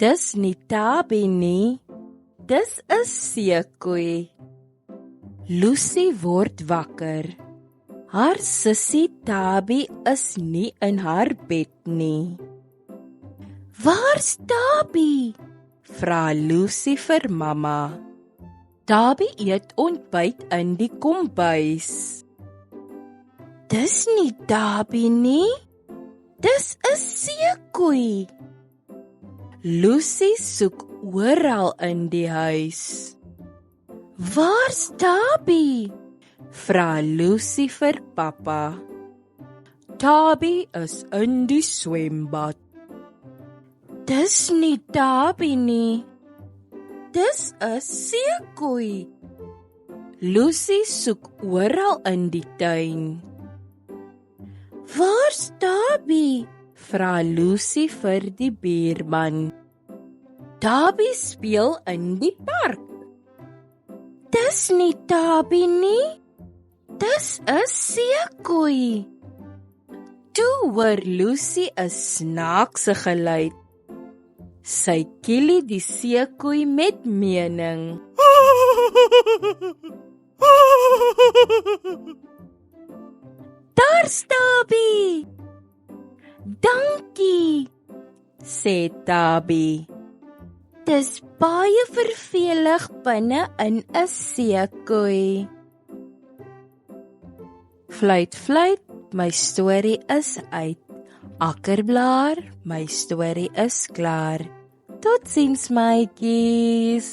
Dis nie Tabi nie, dis 'n seekoei. Lucy word wakker. Haar sussie Tabi is nie in haar bed nie. "Waar's Tabi?" vra Lucy vir mamma. Tabi eet ontbyt in die kombuis. "Dis nie Tabi nie, dis 'n seekoei." Lucy soek oral in die huis. "Waar's Tabi?" vra Lucy vir pappa. "Tabi is in die swembad." "Dis nie Tabi nie, dis 'n seekoei." Lucy soek oral in die tuin. "Waar's Tabi?" vra Lucy vir die buurman. "Tabi speel in die park." "Dis nie Tabi nie, dis 'n seekoei." Toe hoor Lucy 'n snaakse geluid. Sy kielie die seekoei met mening. "Daar's Tabi!" "Dankie," sê Tabi. "Dis baie vervelig binne in 'n seekoei." Fluit, fluit, my storie is uit. Akkerblaar, my storie is klaar. Totsiens, maatjies.